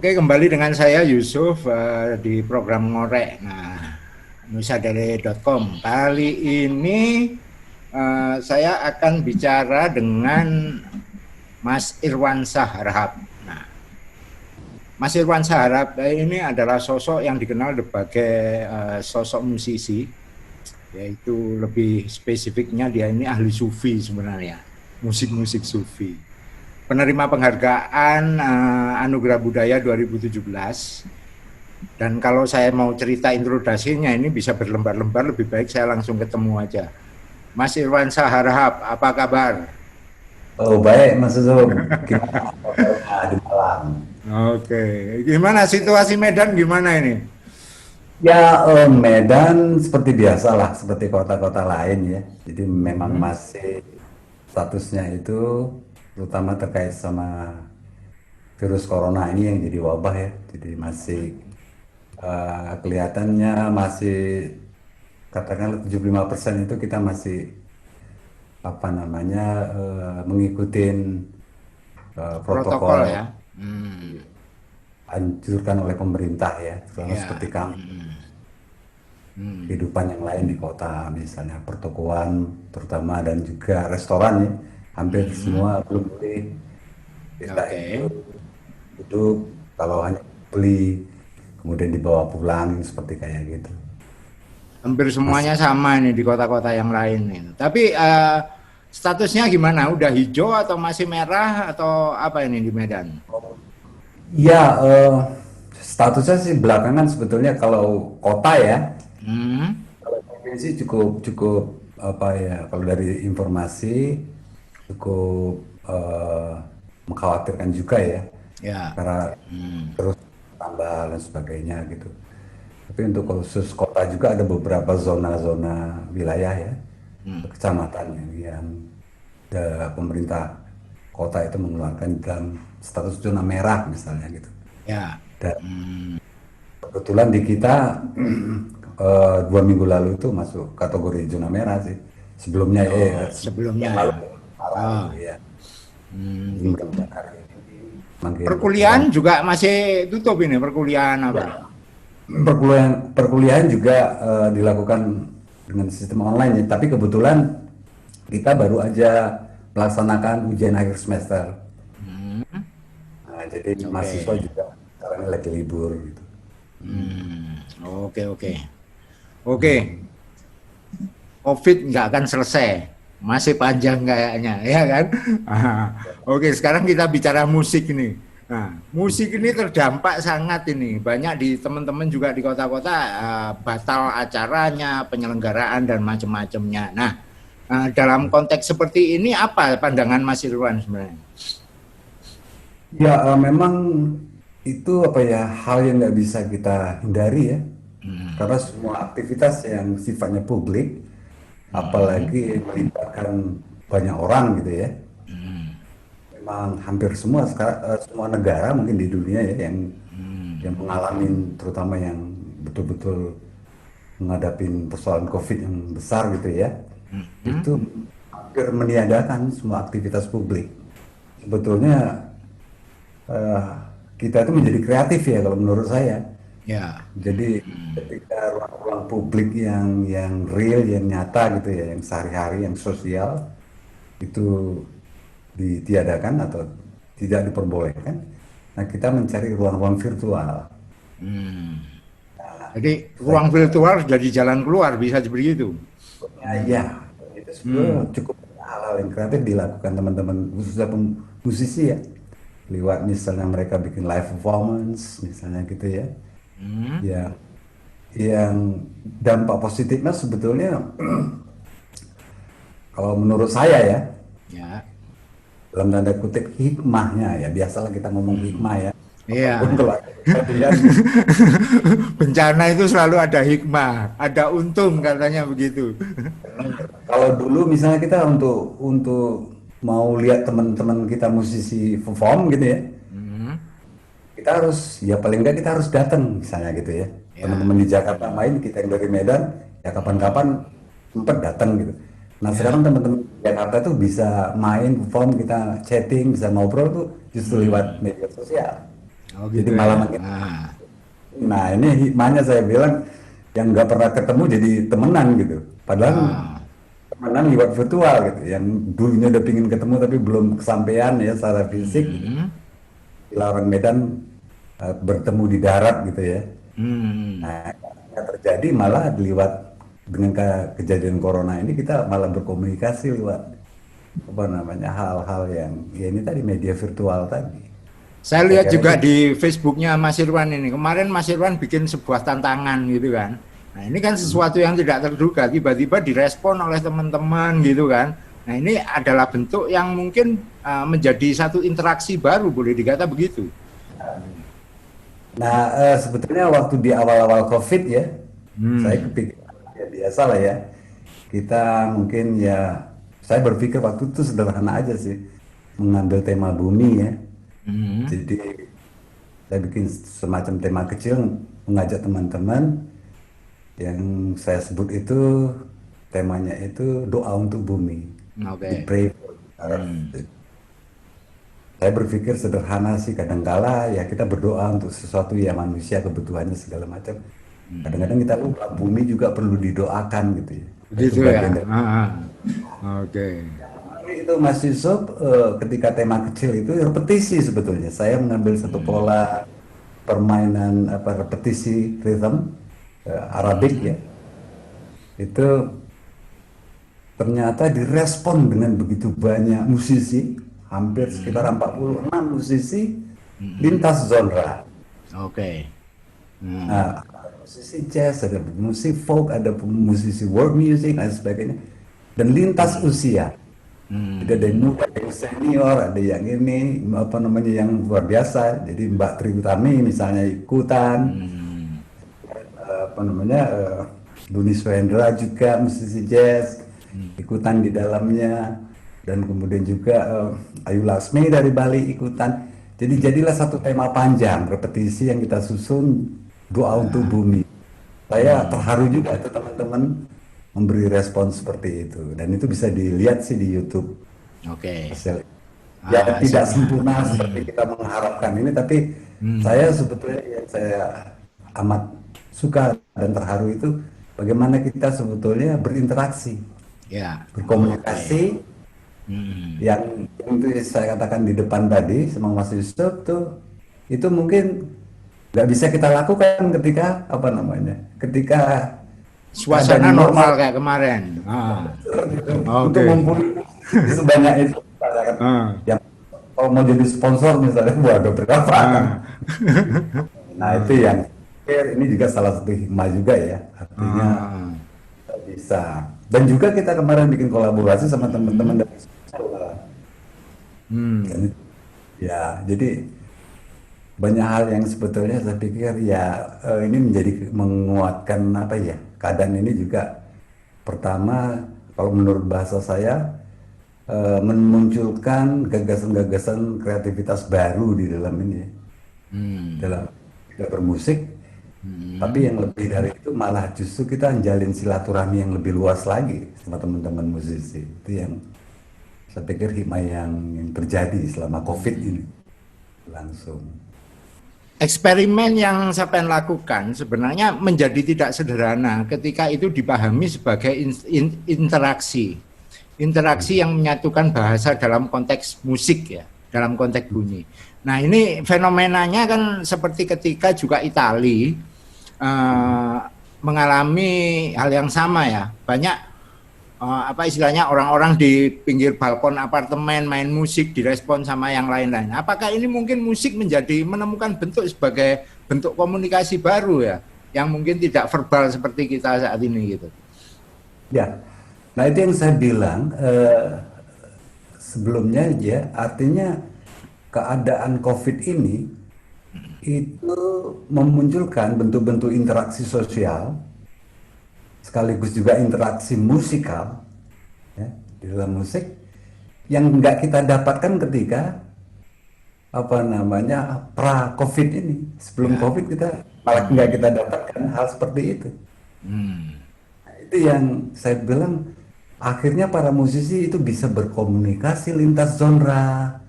Oke, kembali dengan saya Yusuf di program Ngorek. Nah, nusadare.com. Kali ini saya akan bicara dengan Mas Irwan Saharhab. Nah, Mas Irwan Saharhab ini adalah sosok yang dikenal sebagai sosok musisi, yaitu lebih spesifiknya dia ini ahli sufi sebenarnya, musik-musik sufi. Penerima penghargaan Anugerah Budaya 2017. Dan kalau saya mau cerita introduksinya ini bisa berlembar-lembar, lebih baik saya langsung ketemu aja. Mas Irwan Saharhab, apa kabar? Oh baik Mas Zoom, gimana kabarnya di Malang? Oke, gimana situasi Medan gimana ini? Ya Medan seperti biasa lah, seperti kota-kota lain ya. Jadi memang Hmm, masih statusnya itu terutama terkait sama virus corona ini yang jadi wabah ya. Jadi masih kelihatannya masih katakanlah 75% itu kita masih apa namanya mengikuti protokol protokol ya. Hmm, anjurkan oleh pemerintah ya, terutama seperti ya. kampus. Kehidupan yang lain di kota, misalnya pertokoan terutama dan juga restoran ya, hampir Hmm, semua belum boleh kita itu oke. duduk kalau hanya beli kemudian dibawa pulang seperti kayak gitu. Hampir Masih semuanya sama ini di kota-kota yang lain ini. Tapi statusnya gimana? Udah hijau atau masih merah atau apa ini di Medan? ya statusnya sih belakangan sebetulnya kalau kota ya, Hmm, kalau provinsi cukup cukup apa ya, kalau dari informasi cukup mengkhawatirkan juga ya, ya. karena Hmm, terus tambah dan sebagainya gitu. Tapi untuk khusus kota juga ada beberapa zona-zona wilayah ya, kecamatan yang pemerintah kota itu mengeluarkan dalam status zona merah misalnya gitu. ya. Dan Hmm, kebetulan di kita 2 minggu lalu itu masuk kategori zona merah sih. Sebelumnya oh, yang sebelumnya lalu ya. parah Oh, gitu ya. Jadi gitu. mudah-mudahan hari ini makin berkurang. Perkuliahan juga masih tutup ini, perkuliahan apa? Perkuliahan juga dilakukan dengan sistem online ya, tapi kebetulan kita baru aja melaksanakan ujian akhir semester. Hmm, Nah, jadi mahasiswa oke. juga sekarang ini lagi libur gitu. Oke, oke. Oke, COVID nggak akan selesai. Masih panjang kayaknya, ya kan? Oke, sekarang kita bicara musik ini. Nah, musik ini terdampak sangat ini. Banyak di teman-teman juga di kota-kota batal acaranya, penyelenggaraan dan macam-macamnya. Nah, dalam konteks seperti ini apa pandangan Mas Irwan sebenarnya? Ya, memang itu apa ya, hal yang nggak bisa kita hindari ya, karena semua aktivitas yang sifatnya publik, Hmm, apalagi melibatkan banyak orang gitu ya, memang hampir semua semua negara mungkin di dunia ya yang mengalami, terutama yang betul-betul menghadapi persoalan COVID yang besar gitu ya, itu hampir meniadakan semua aktivitas publik. Sebetulnya eh, kita itu menjadi kreatif ya kalau menurut saya. ya. Jadi ketika ruang-ruang publik yang real, yang nyata gitu ya, yang sehari-hari, yang sosial itu ditiadakan atau tidak diperbolehkan, nah kita mencari ruang-ruang virtual. Jadi Saya ruang virtual jadi jalan keluar bisa seperti itu. kira ya itu sebetulnya cukup hal-hal yang kreatif dilakukan teman-teman khususnya musisi ya, lewat misalnya mereka bikin live performance misalnya gitu ya, ya yang dampak positifnya sebetulnya kalau menurut saya ya, Ya. dalam tanda kutip hikmahnya ya, biasalah kita ngomong hikmah ya, apapun Iya. kalau ada kejadian. Bencana itu selalu ada hikmah, ada untung katanya begitu. Kalau dulu misalnya kita untuk mau lihat teman-teman kita musisi perform gitu ya, kita harus ya paling nggak kita harus datang misalnya gitu ya, Ya. teman-teman di Jakarta main, kita yang dari Medan ya kapan-kapan sempet datang gitu. Nah sekarang Ya. teman-teman di Jakarta tuh bisa main perform, kita chatting, bisa ngobrol tuh justru lewat media sosial. Oh Jadi gitu ya. malah makin. Ah. Nah ini hikmahnya saya bilang yang nggak pernah ketemu jadi temenan gitu. Padahal Ah. temenan lewat virtual gitu. Yang dulunya udah pingin ketemu tapi belum kesampaian ya secara fisik gitu. Hmm. Bila orang Medan bertemu di darat gitu ya. Hmm. Nah, yang terjadi malah lewat dengan kejadian corona ini kita malah berkomunikasi lewat apa namanya hal-hal yang ya ini tadi media virtual tadi. Saya Saya lihat kira juga itu di Facebooknya Mas Irwan ini. Kemarin Mas Irwan bikin sebuah tantangan gitu kan. Nah ini kan sesuatu yang tidak terduga. Tiba-tiba direspon oleh teman-teman gitu kan. Nah ini adalah bentuk yang mungkin menjadi satu interaksi baru, boleh dikata begitu. nah, sebetulnya waktu di awal-awal COVID ya, saya Hmm. kepikiran ya biasa lah ya. Kita mungkin ya, saya berpikir waktu itu sederhana aja sih, mengambil tema bumi ya. Hmm. Jadi saya bikin semacam tema kecil, mengajak teman-teman yang saya sebut itu temanya itu doa untuk bumi. Jadi Oke. pray for earth. Hmm. Saya berpikir sederhana sih kadangkala ya kita berdoa untuk sesuatu ya manusia kebutuhannya segala macam. Kadang-kadang kita lupa bumi juga perlu didoakan gitu ya. Itu Begitu ya. bagian dari Oke. itu Mas Yusuf ketika tema kecil itu repetisi sebetulnya. Saya mengambil satu pola permainan apa repetisi rhythm Arabik ya. Itu ternyata direspon dengan begitu banyak musisi, hampir sekitar 46 musisi lintas genre. Oke. Hmm. Nah, ada musisi jazz, ada musisi folk, ada musisi world music dan sebagainya. Dan lintas usia. Jadi ada yang muda, ada yang senior, ada yang ini apa namanya yang luar biasa. Jadi Mbak Tri Utami misalnya ikutan, apa namanya Duni Swendra juga musisi jazz ikutan di dalamnya, dan kemudian juga Ayu Laksmi dari Bali ikutan. Jadi jadilah satu tema panjang repetisi yang kita susun doa untuk bumi. Saya terharu juga itu teman-teman memberi respon seperti itu, dan itu bisa dilihat sih di YouTube Oke. hasil. Ya tidak Hasilnya. sempurna seperti kita mengharapkan ini, tapi saya sebetulnya yang saya amat suka dan terharu itu bagaimana kita sebetulnya berinteraksi, Ya. Oke. berkomunikasi Hmm. yang itu saya katakan di depan tadi sama Mas Yusuf tuh itu mungkin nggak bisa kita lakukan ketika apa namanya ketika keadaan Suasana new normal normal kayak kemarin. untuk Oke. ngumpulin sebanyak itu misalkan. Ah. Yang kalau mau jadi sponsor misalnya waduh berapa kan. Ah. Nah itu yang ini juga salah satu hikmah juga ya, artinya Ah. kita bisa, dan juga kita kemarin bikin kolaborasi sama teman-teman dari sekolah. Dan Hmm. ya jadi banyak hal yang sebetulnya saya pikir ya ini menjadi menguatkan apa ya keadaan ini juga. Pertama, kalau menurut bahasa saya memunculkan gagasan-gagasan kreativitas baru di dalam ini ya, Hmm. dalam kita bermusik. Tapi yang lebih dari itu malah justru kita menjalin silaturahmi yang lebih luas lagi sama teman-teman musisi. Itu yang saya pikir hikmah yang terjadi selama COVID ini langsung. Eksperimen yang saya lakukan sebenarnya menjadi tidak sederhana ketika itu dipahami sebagai interaksi. Interaksi yang menyatukan bahasa dalam konteks musik ya, dalam konteks bunyi. Nah ini fenomenanya kan seperti ketika juga Itali mengalami hal yang sama ya. Banyak apa istilahnya orang-orang di pinggir balkon apartemen main musik direspon sama yang lain-lain. Apakah ini mungkin musik menjadi menemukan bentuk sebagai bentuk komunikasi baru ya, yang mungkin tidak verbal seperti kita saat ini gitu. Ya, nah itu yang saya bilang sebelumnya ya, artinya keadaan COVID ini itu memunculkan bentuk-bentuk interaksi sosial sekaligus juga interaksi musikal ya, di dalam musik yang nggak kita dapatkan ketika apa namanya pra COVID ini. Sebelum Ya. COVID kita malah nggak kita dapatkan hal seperti itu. Hmm. Nah, itu yang saya bilang akhirnya para musisi itu bisa berkomunikasi lintas genre,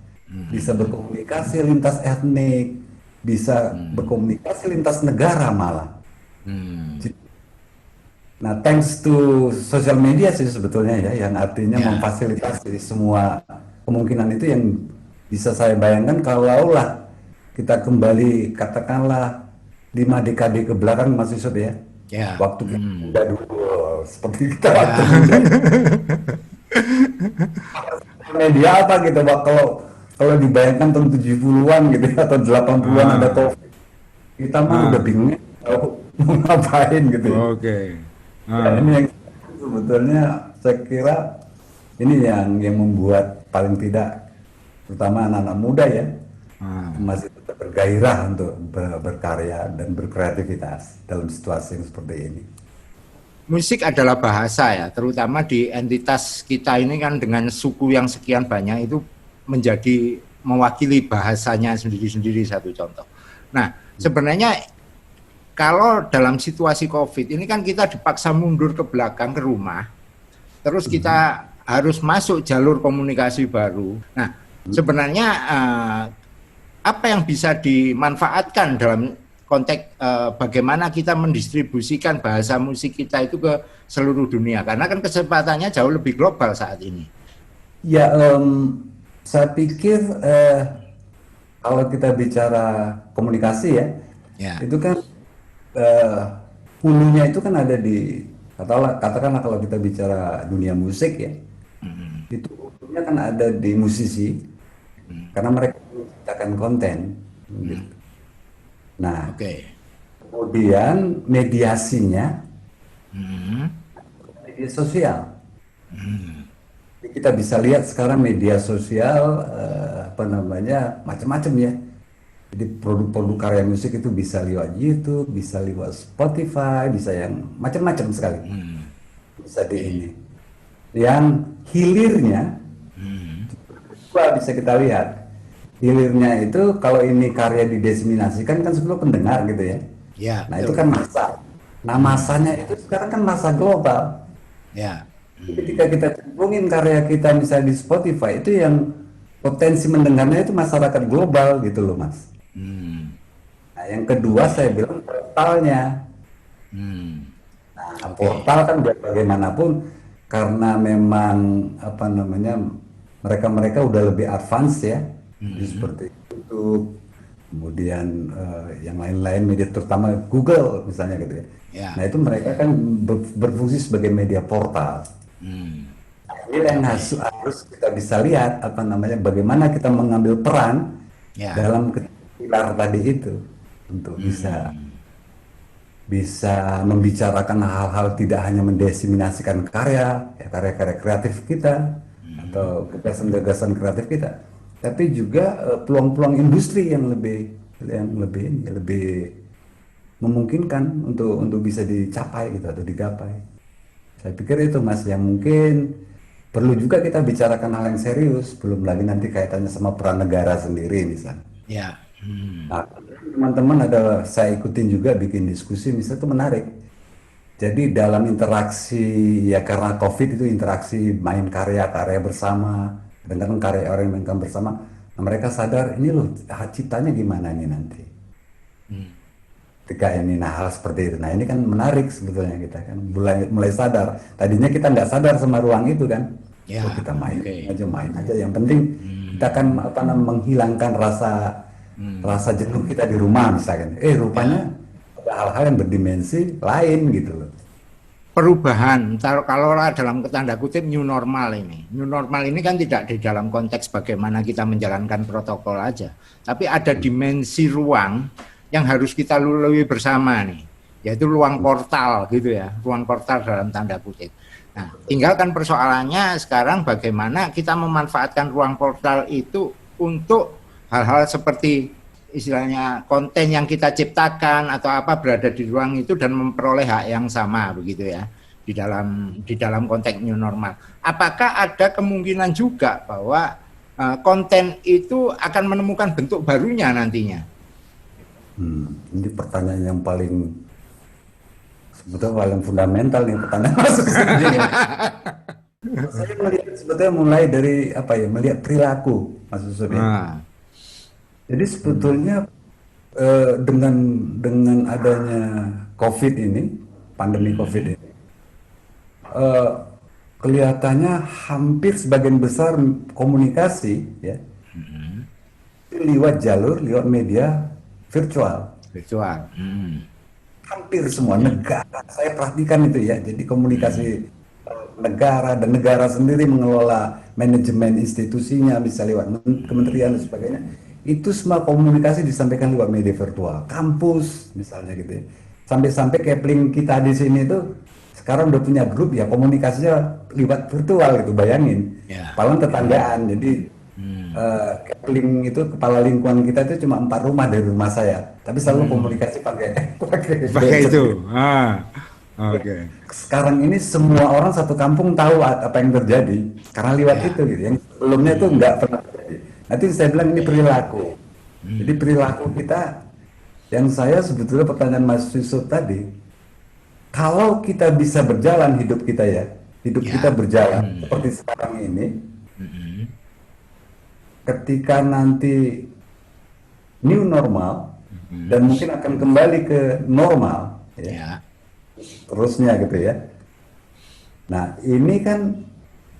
bisa berkomunikasi lintas etnik, bisa berkomunikasi lintas negara malah. Hmm. Nah, thanks to social media sih sebetulnya ya, yang artinya Ya. memfasilitasi semua kemungkinan itu yang bisa saya bayangkan kalaulah kita kembali katakanlah 5 dekade ke belakang Mas Yusuf ya, Ya. waktu kita muda dulu, seperti kita waktu Ya. muda, media apa gitu, Pak, kalau kalau dibayangkan tahun 70-an gitu ya, atau 80-an ada Ah. COVID, kita mah udah Ah. bingung ya, mau ngapain gitu ya. Oke. Ya, ini Ah. yang sebetulnya saya kira ini yang membuat paling tidak terutama anak-anak muda ya Ah. masih tetap bergairah untuk berkarya dan berkreativitas dalam situasi yang seperti ini. Musik adalah bahasa ya, terutama di entitas kita ini kan dengan suku yang sekian banyak itu menjadi mewakili bahasanya sendiri-sendiri satu contoh. Nah, sebenarnya kalau dalam situasi COVID ini kan kita dipaksa mundur ke belakang ke rumah, terus kita harus masuk jalur komunikasi baru. Nah, sebenarnya apa yang bisa dimanfaatkan dalam konteks bagaimana kita mendistribusikan bahasa musik kita itu ke seluruh dunia, karena kan kesempatannya jauh lebih global saat ini. Ya, saya pikir kalau kita bicara komunikasi ya, Ya. itu kan eh, hulunya itu kan ada di katakanlah kalau kita bicara dunia musik ya, itu hulunya kan ada di musisi karena mereka menciptakan konten. Gitu. Nah, Oke. kemudian mediasinya Hmm. media sosial. Jadi kita bisa lihat sekarang media sosial apa namanya macam-macam ya. Jadi produk-produk karya musik itu bisa lewat YouTube, bisa lewat Spotify, bisa yang macam-macam sekali. Bisa di Oke. ini. Yang hilirnya wah, bisa kita lihat. Hilirnya itu kalau ini karya didiseminasikan kan sebelum pendengar gitu ya. Ya, Nah, itu betul. kan masa. Nah, masanya itu sekarang kan masa global. Ya. Ketika kita cenderungin karya kita misalnya di Spotify, itu yang potensi mendengarnya itu masyarakat global gitu loh, Mas. Hmm. Nah, yang kedua Oke. saya bilang portalnya. Hmm. Nah, Oke. portal kan biar bagaimanapun karena memang apa namanya mereka-mereka udah lebih advance ya, jadi seperti YouTube, kemudian yang lain-lain media terutama Google misalnya gitu ya. Nah Ya. itu mereka kan berfungsi sebagai media portal. Hmm. Ini yang Oke. harus kita bisa lihat apa namanya bagaimana kita mengambil peran Ya. dalam pilar tadi itu untuk bisa bisa membicarakan hal-hal tidak hanya mendiseminasikan karya, ya, karya-karya kreatif kita atau gagasan-gagasan kreatif kita, tapi juga peluang-peluang industri yang lebih memungkinkan untuk bisa dicapai gitu atau digapai. Saya pikir itu Mas yang mungkin perlu juga kita bicarakan hal yang serius, belum lagi nanti kaitannya sama peran negara sendiri misalnya. Ya. Hmm. Nah, teman-teman ada saya ikutin juga bikin diskusi, misalnya itu menarik. Jadi dalam interaksi ya karena COVID itu interaksi main karya-karya bersama, kadang-kadang karya orang yang mainkan bersama, nah, mereka sadar ini loh hak ciptanya gimana nih nanti. Ketika ini nah hal seperti itu, nah ini kan menarik sebetulnya kita kan mulai mulai sadar. Tadinya kita nggak sadar sama ruang itu kan, oh Ya. kita Oke. main aja. Yang penting kita kan apa namanya menghilangkan rasa rasa jenuh kita di rumah misalkan. Rupanya Ya. ada hal-hal yang berdimensi lain gitu loh. Perubahan, kalau dalam tanda kutip new normal ini. New normal ini kan tidak di dalam konteks bagaimana kita menjalankan protokol aja, tapi ada dimensi ruang yang harus kita lalui bersama nih, yaitu ruang portal gitu ya, ruang portal dalam tanda kutip. Nah, tinggalkan persoalannya sekarang bagaimana kita memanfaatkan ruang portal itu untuk hal-hal seperti istilahnya konten yang kita ciptakan atau apa berada di ruang itu dan memperoleh hak yang sama begitu ya di dalam konteks new normal. Apakah ada kemungkinan juga bahwa konten itu akan menemukan bentuk barunya nantinya? Ini pertanyaan yang paling sebetulnya paling fundamental nih pertanyaan masuk sini. Saya melihat sebetulnya mulai dari apa ya melihat perilaku Mas Yusuf ya. Nah. Jadi sebetulnya dengan adanya COVID ini, pandemi COVID ini, eh, kelihatannya hampir sebagian besar komunikasi ya lewat media virtual. Virtual. Hampir semua negara, saya perhatikan itu ya. Jadi komunikasi negara dan negara sendiri mengelola manajemen institusinya, bisa lewat kementerian dan sebagainya. Itu semua komunikasi disampaikan lewat media virtual. Kampus misalnya gitu ya. Sampai-sampai Kepling kita di sini itu sekarang udah punya grup ya komunikasinya lewat virtual gitu, bayangin. Ya. Paling tetanggaan. Jadi Kepling itu kepala lingkungan kita itu cuma 4 rumah dari rumah saya, tapi selalu komunikasi pakai Pakai gadget. itu. Oke. Sekarang ini semua orang satu kampung tahu apa yang terjadi karena lewat Ya. itu gitu. Yang sebelumnya itu nggak pernah terjadi. Nanti saya bilang ini perilaku. Jadi perilaku kita, yang saya sebetulnya pertanyaan Mas Yusuf tadi, kalau kita bisa berjalan hidup kita ya, hidup Ya. kita berjalan seperti sekarang ini, ketika nanti new normal dan mungkin akan kembali ke normal, ya, Ya. terusnya gitu ya. Nah, ini kan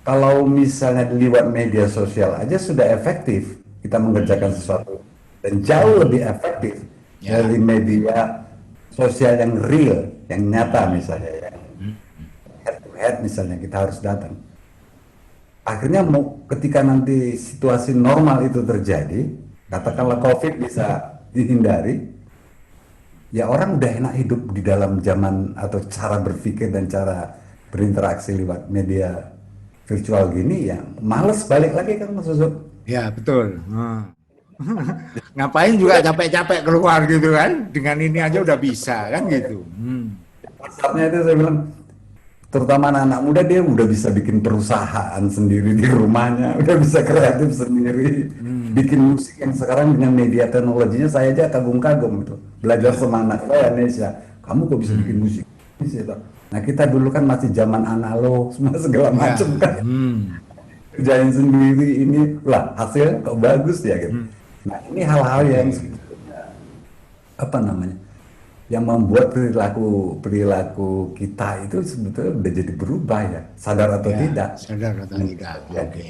kalau misalnya lewat media sosial aja sudah efektif kita mengerjakan sesuatu dan jauh lebih efektif Ya. dari media sosial yang real, yang nyata misalnya ya. Head to head misalnya kita harus datang. Akhirnya ketika nanti situasi normal itu terjadi, katakanlah COVID bisa dihindari, ya orang udah enak hidup di dalam zaman atau cara berpikir dan cara berinteraksi lewat media virtual gini, ya males balik lagi kan Mas Yusuf. Ya, betul. Ngapain juga capek-capek keluar gitu kan? Dengan ini aja udah bisa kan gitu. Saatnya itu saya bilang, terutama anak-anak muda dia udah bisa bikin perusahaan sendiri di rumahnya, udah bisa kreatif sendiri, bikin musik yang sekarang dengan media teknologinya saya aja kagum-kagum itu. Belajar sama anak saya Indonesia, kamu kok bisa bikin musik? Nah kita dulu kan masih zaman analog, semua segala Ya. macam kan. Kerjain sendiri ini, lah hasilnya kok bagus ya gitu. Nah ini hal-hal yang sebetulnya, apa namanya, yang membuat perilaku kita itu sebetulnya udah jadi berubah ya, sadar atau Ya, tidak. sadar atau tidak. Oke.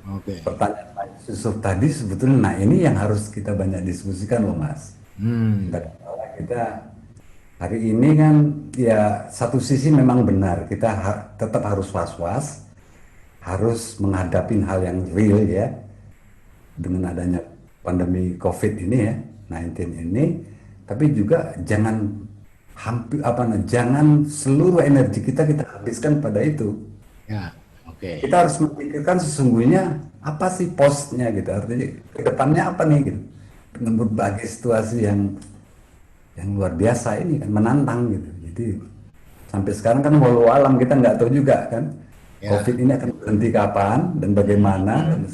Oke. Pertanyaan Pak Yusuf tadi sebetulnya, nah ini yang harus kita banyak diskusikan loh Mas. Kita hari ini kan ya satu sisi memang benar, kita tetap harus was-was, harus menghadapi hal yang real ya, dengan adanya pandemi COVID ini ya, 19 ini, tapi juga jangan seluruh energi kita habiskan pada itu. Ya. Oke. Kita harus memikirkan sesungguhnya apa sih posnya gitu, artinya ke depannya apa nih gitu. Dengan berbagai situasi yang luar biasa ini kan menantang gitu. Jadi sampai sekarang kan walau alam kita nggak tahu juga kan Ya. COVID ini akan berhenti kapan dan bagaimana, dan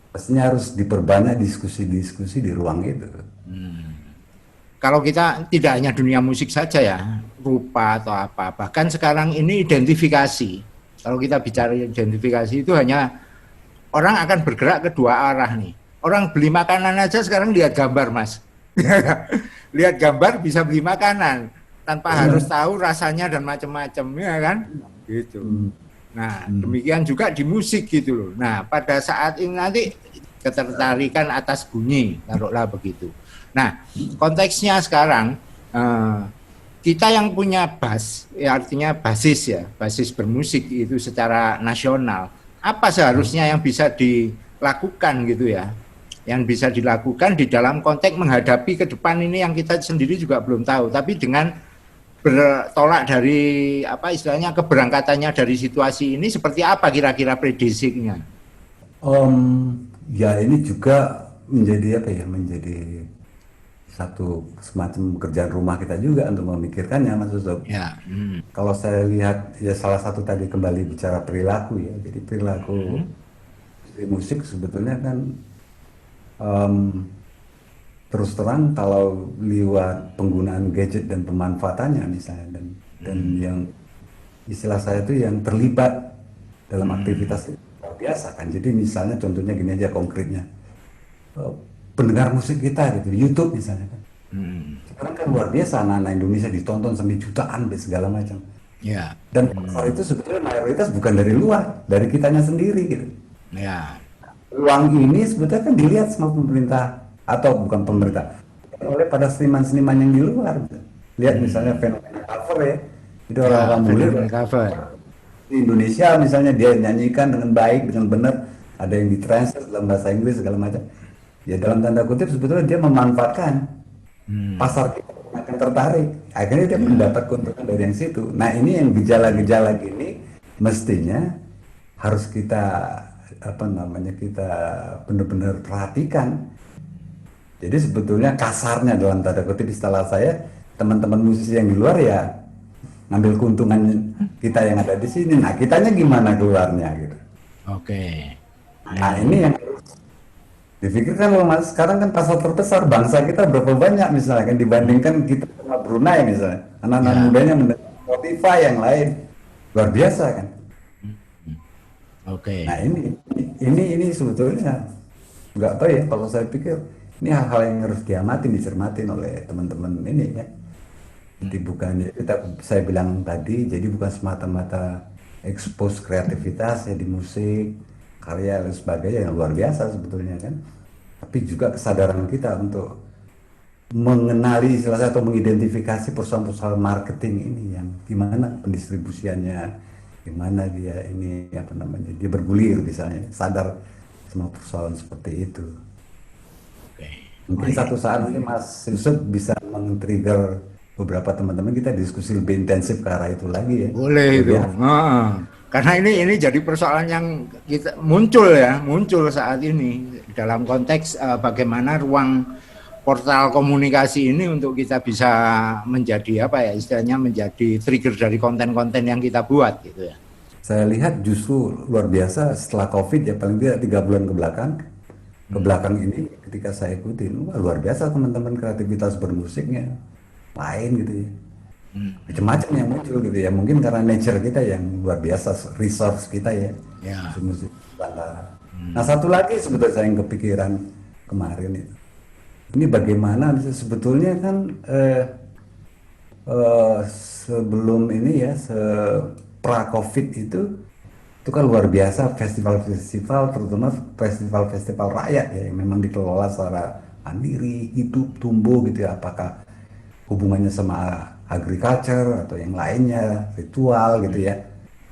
pastinya harus diperbanyak diskusi-diskusi di ruang itu. Kalau kita tidak hanya dunia musik saja ya, rupa atau apa, bahkan sekarang ini identifikasi. Kalau kita bicara identifikasi itu hanya orang akan bergerak ke dua arah nih. Orang beli makanan aja sekarang lihat gambar, Mas. Lihat gambar bisa beli makanan tanpa harus tahu rasanya dan macam-macam, ya kan? Gitu. Nah, demikian juga di musik gitu loh. Nah, pada saat ini nanti ketertarikan atas bunyi, taruhlah begitu. Nah, konteksnya sekarang kita yang punya bass, ya artinya basis ya, basis bermusik itu secara nasional. Apa seharusnya yang bisa dilakukan gitu ya? Yang bisa dilakukan di dalam konteks menghadapi ke depan ini yang kita sendiri juga belum tahu, tapi dengan bertolak dari apa istilahnya keberangkatannya dari situasi ini seperti apa kira-kira prediksinya? Ya ini juga menjadi apa ya, menjadi satu semacam pekerjaan rumah kita juga untuk memikirkannya Mas Yusuf. Ya. Kalau saya lihat ya salah satu tadi kembali bicara perilaku ya, jadi perilaku di musik sebetulnya kan terus terang kalau lewat penggunaan gadget dan pemanfaatannya misalnya dan yang istilah saya itu yang terlibat dalam aktivitas itu luar biasa kan. Jadi misalnya contohnya gini aja konkretnya, pendengar musik kita gitu, YouTube misalnya kan. Sekarang kan luar biasa anak-anak Indonesia ditonton sampai jutaan segala macam. Ya. Dan pasar itu sebetulnya mayoritas bukan dari luar, dari kitanya sendiri gitu. Ya. Ruang ini sebetulnya kan dilihat sama pemerintah atau bukan pemerintah, oleh pada seniman-seniman yang di luar gitu. Lihat misalnya fenomena cover ya, itu Ya, orang-orang bule fenomena cover. di Indonesia misalnya dia nyanyikan dengan baik, dengan benar, ada yang ditranslate dalam bahasa Inggris segala macam. Ya dalam tanda kutip sebetulnya dia memanfaatkan pasar kita akan tertarik, akhirnya dia mendapat keuntungan dari yang situ. Nah ini yang gejala-gejala gini mestinya harus kita apa namanya kita benar-benar perhatikan. Jadi sebetulnya kasarnya dalam tanda kutip istilah saya, teman-teman musisi yang di luar ya ngambil keuntungan kita yang ada di sini. Nah kitanya gimana keluarnya gitu. Oke. Nah ini yang dipikirkan loh mas, sekarang kan pasar terbesar bangsa kita berapa banyak misalnya kan dibandingkan kita sama Brunei misalnya. Anak-anak Ya. mudanya mendengar Spotify yang lain luar biasa kan. Oke. Nah ini sebetulnya nggak tahu ya kalau saya pikir ini hal-hal yang harus diamatin, dicermatin oleh teman-teman ini ya. Jadi bukan saya bilang tadi, jadi bukan semata-mata expose kreativitas ya di musik, karya dan sebagainya yang luar biasa sebetulnya kan. Tapi juga kesadaran kita untuk mengenali salah satu mengidentifikasi persoalan-persoalan marketing ini yang gimana pendistribusiannya, gimana dia ini apa namanya dia bergulir misalnya, sadar sama persoalan seperti itu. Oke. Mungkin satu saat ini Mas Yusuf bisa men-trigger beberapa teman-teman kita diskusi lebih intensif ke arah itu lagi ya. Boleh itu. Lebih Karena ini jadi persoalan yang kita muncul saat ini dalam konteks bagaimana ruang portal komunikasi ini untuk kita bisa menjadi apa ya istilahnya menjadi trigger dari konten-konten yang kita buat gitu ya. saya lihat justru luar biasa setelah COVID ya paling tidak 3 bulan ke belakang ini ketika saya ikutin wah, luar biasa teman-teman kreativitas bermusiknya lain gitu ya. Macam-macam yang muncul gitu ya mungkin karena nature kita yang luar biasa resource kita ya Ya. musik Nusantara. Nah satu lagi sebetulnya saya yang kepikiran kemarin itu ini bagaimana sebetulnya kan sebelum ini ya pra Covid itu kan luar biasa festival-festival terutama festival-festival rakyat ya yang memang dikelola secara mandiri hidup tumbuh gitu ya apakah hubungannya sama agriculture atau yang lainnya ritual gitu ya.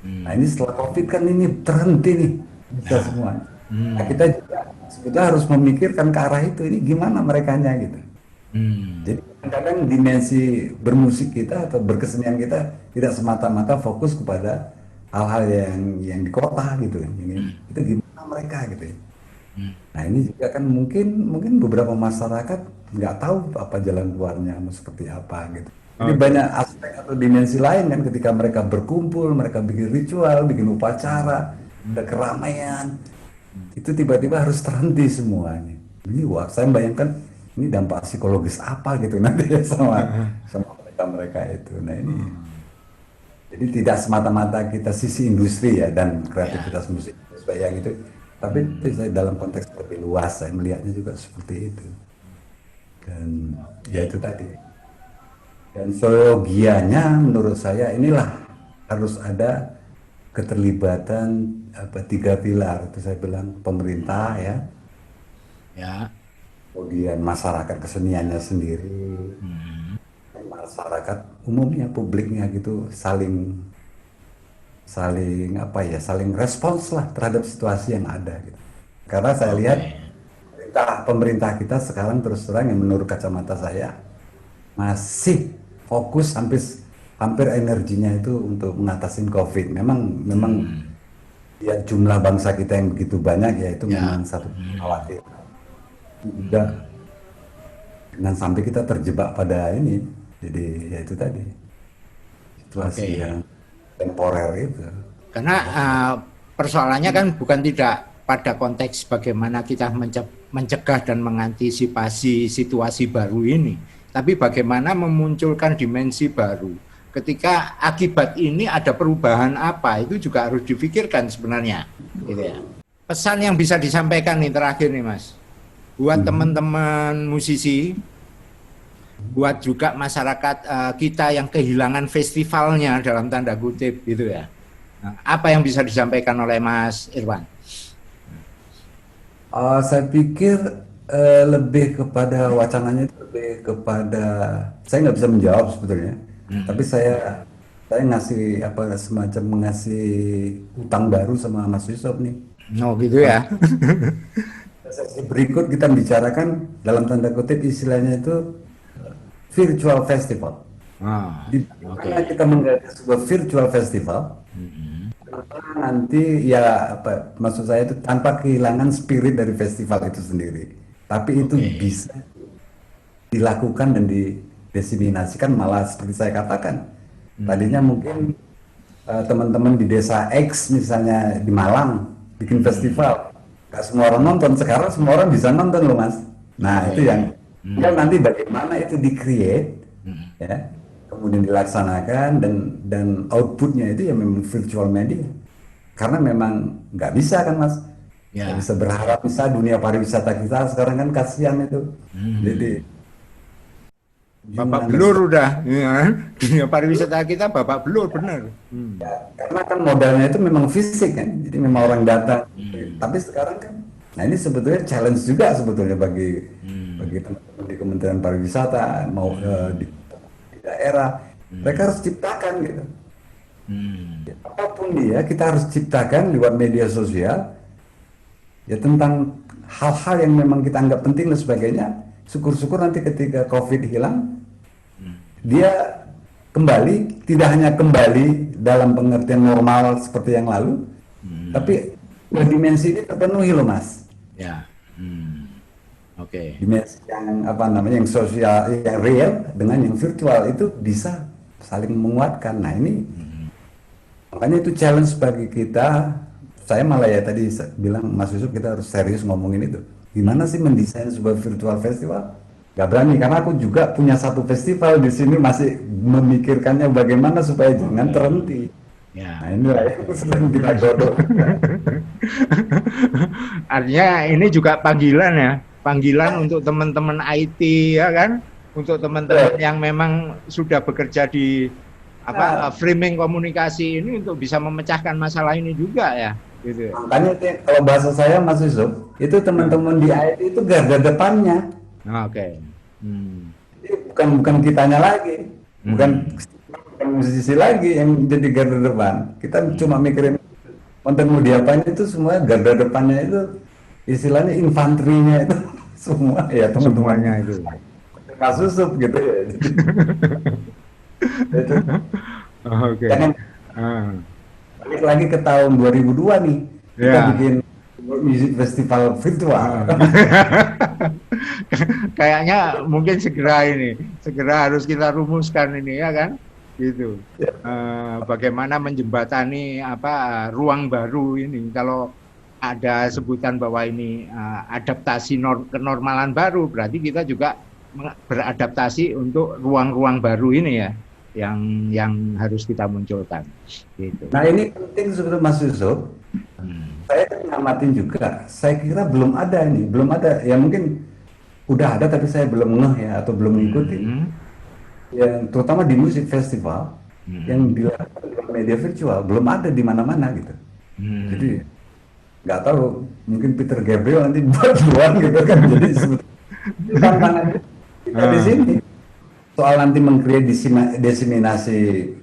Nah ini setelah Covid kan ini terhenti nih bisa semua. Nah kita juga sebetulnya harus memikirkan ke arah itu ini gimana merekanya gitu. Jadi kadang-kadang dimensi bermusik kita atau berkesenian kita tidak semata-mata fokus kepada hal-hal yang di kota gitu ini itu gimana mereka gitu ya. Nah ini juga kan mungkin beberapa masyarakat nggak tahu apa jalan keluarnya mau seperti apa gitu. Jadi banyak aspek atau dimensi lain kan ketika mereka berkumpul, mereka bikin ritual, bikin upacara, ada keramaian, itu tiba-tiba harus terhenti semuanya. Ini wah, saya bayangkan ini dampak psikologis apa gitu nanti ya sama mereka itu. Nah ini, jadi tidak semata-mata kita sisi industri ya dan kreativitas musik yang itu, tapi saya dalam konteks lebih luas saya melihatnya juga seperti itu. Dan ya itu tadi. Dan sosiologianya menurut saya inilah harus ada keterlibatan 3 pilar itu saya bilang pemerintah ya, kemudian masyarakat keseniannya sendiri, masyarakat umumnya publiknya gitu saling apa ya saling respons lah terhadap situasi yang ada gitu. Karena saya lihat pemerintah kita sekarang terus terang yang menurut kacamata saya masih fokus hampir energinya itu untuk mengatasi COVID. Memang ya jumlah bangsa kita yang begitu banyak ya itu memang satu khawatir. Dan sampai kita terjebak pada ini. Jadi ya itu tadi situasi yang temporer itu. Karena persoalannya kan bukan tidak pada konteks bagaimana kita mencegah dan mengantisipasi situasi baru ini. Tapi bagaimana memunculkan dimensi baru. Ketika akibat ini ada perubahan apa, itu juga harus difikirkan sebenarnya. Gitu ya. Pesan yang bisa disampaikan nih terakhir nih Mas. Buat teman-teman musisi, buat juga masyarakat kita yang kehilangan festivalnya dalam tanda kutip gitu ya. Nah, apa yang bisa disampaikan oleh Mas Irwan? Saya pikir lebih kepada wacananya itu lebih kepada saya nggak bisa menjawab sebetulnya, tapi saya ngasih apa semacam mengasih utang baru sama Mas Yusuf nih. Oh gitu ya. Sesi berikut kita bicarakan dalam tanda kutip istilahnya itu virtual festival. Ah, Di oke. mana kita menggagas sebuah virtual festival, nanti ya apa maksud saya itu tanpa kehilangan spirit dari festival itu sendiri. Tapi itu Oke. bisa dilakukan dan didiseminasikan malah seperti saya katakan. Tadinya mungkin teman-teman di desa X misalnya di Malang bikin festival. Gak semua orang nonton, sekarang semua orang bisa nonton loh Mas. Nah itu Oke. yang tinggal nanti bagaimana itu di-create ya, kemudian dilaksanakan dan outputnya itu ya memang virtual media. Karena memang nggak bisa kan Mas, nggak Ya. bisa berharap bisa dunia pariwisata kita sekarang kan kasihan itu. Jadi Bapak kunjungan dan belur udah, ya. Dunia pariwisata kita bapak belur bener. karena kan modalnya itu memang fisik kan, jadi memang orang datang. Tapi sekarang kan, nah ini sebetulnya challenge juga sebetulnya bagi teman-teman di Kementerian Pariwisata mau di daerah, mereka harus ciptakan gitu. Ya, apapun dia, kita harus ciptakan lewat media sosial ya tentang hal-hal yang memang kita anggap penting dan sebagainya. Syukur-syukur nanti ketika COVID hilang, dia kembali, tidak hanya kembali dalam pengertian normal seperti yang lalu, tapi dua dimensi ini terpenuhi loh Mas. Ya. Oke. Dimensi yang apa namanya, yang sosial, yang real dengan yang virtual itu bisa saling menguatkan. Nah ini makanya itu challenge bagi kita. Saya malah ya tadi bilang Mas Yusuf kita harus serius ngomongin itu. Gimana sih mendesain sebuah virtual festival? Gak berani karena aku juga punya satu festival di sini masih memikirkannya bagaimana supaya jangan terhenti. Nah Ya. inilah yang sedang kita godok. Artinya ini juga panggilan ya, panggilan untuk teman-teman IT ya kan, untuk teman-teman yang memang sudah bekerja di Nah, framing komunikasi ini untuk bisa memecahkan masalah ini juga ya, gitu. makanya kalau bahasa saya Mas Yusuf, itu Nah, teman-teman di IT itu garda depannya. oke. Jadi bukan kitanya lagi, bukan, Hmm. bukan musisi lagi yang jadi garda depan. Kita cuma mikirin konten mau diapain itu semua garda depannya itu istilahnya infanterinya itu semua ya teman-teman Semuanya itu. Mas Yusuf gitu ya. Itu Oke. jangan Ah, balik lagi ke tahun 2002 nih kita ya. bikin World Music Festival virtual. Ah. Kayaknya mungkin segera harus kita rumuskan ini ya kan, gitu. Bagaimana menjembatani ruang baru ini? Kalau ada sebutan bahwa ini adaptasi kenormalan baru, berarti kita juga beradaptasi untuk ruang-ruang baru ini ya, yang harus kita munculkan, gitu. Nah ini penting sebetulnya Mas Yusuf. Saya ngamatin juga. Saya kira belum ada. Ya mungkin udah ada tapi saya belum ngeh ya atau belum ngikutin. Hmm. Yang terutama di musik festival yang dilakukan di media virtual belum ada di mana-mana gitu. Jadi nggak tahu mungkin Peter Gabriel nanti buat duluan gitu kan. Jadi sebetulnya tantangan kita di sini soal nanti mengkreat diseminasi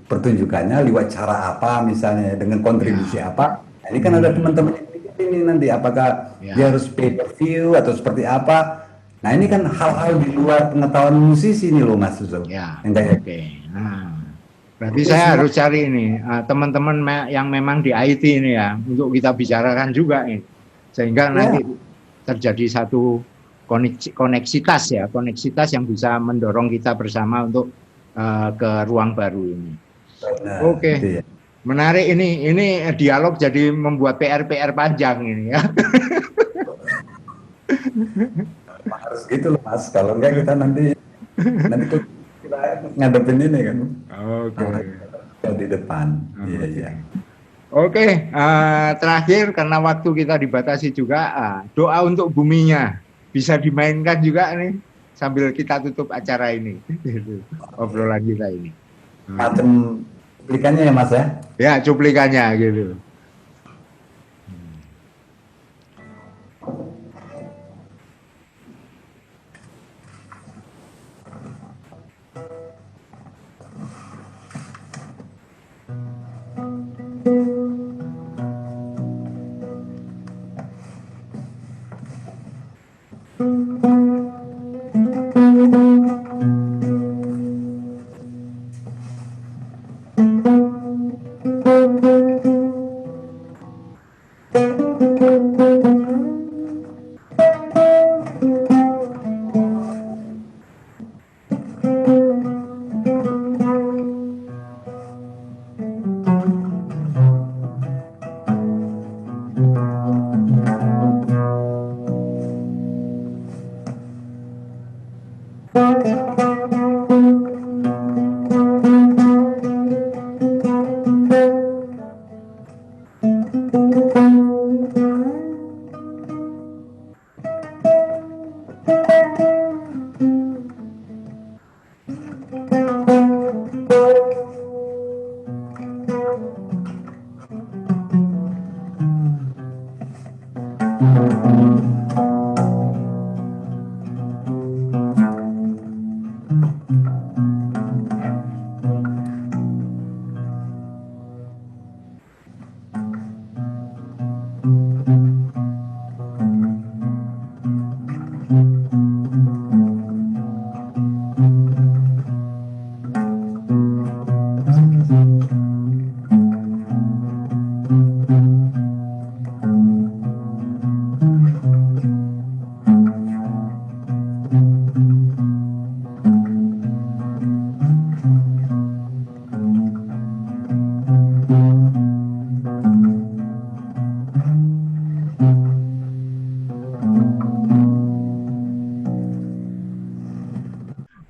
pertunjukannya lewat cara apa misalnya dengan kontribusi Ya. apa. Nah, ini kan ada teman-teman yang bikin ini nanti apakah dia Ya. harus pay per view atau seperti apa. Nah ini kan hal-hal di luar pengetahuan musisi nih loh Mas Suso. Ya, Yang kayak oke. Nah, berarti itu saya semua harus cari ini teman-teman yang memang di IT ini ya, untuk kita bicarakan juga ini, sehingga nanti ya. terjadi satu koneksitas ya, koneksitas yang bisa mendorong kita bersama untuk ke ruang baru ini. Nah, Oke, itu ya. menarik ini. Ini dialog jadi membuat PR panjang ini ya. Harus gitu loh Mas. Kalau enggak kita nanti kita ngadepin ini kan. Oke. Di depan. Iya, iya. Oke, terakhir karena waktu kita dibatasi juga, doa untuk buminya bisa dimainkan juga nih. sambil kita tutup acara ini, obrolan kita ini. Macam cuplikannya ya Mas ya? Ya, cuplikannya gitu.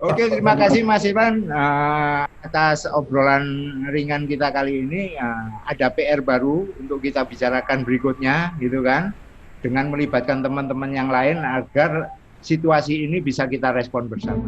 Oke, terima kasih Mas Ivan atas obrolan ringan kita kali ini. Ada PR baru untuk kita bicarakan berikutnya, gitu kan, dengan melibatkan teman-teman yang lain agar situasi ini bisa kita respon bersama.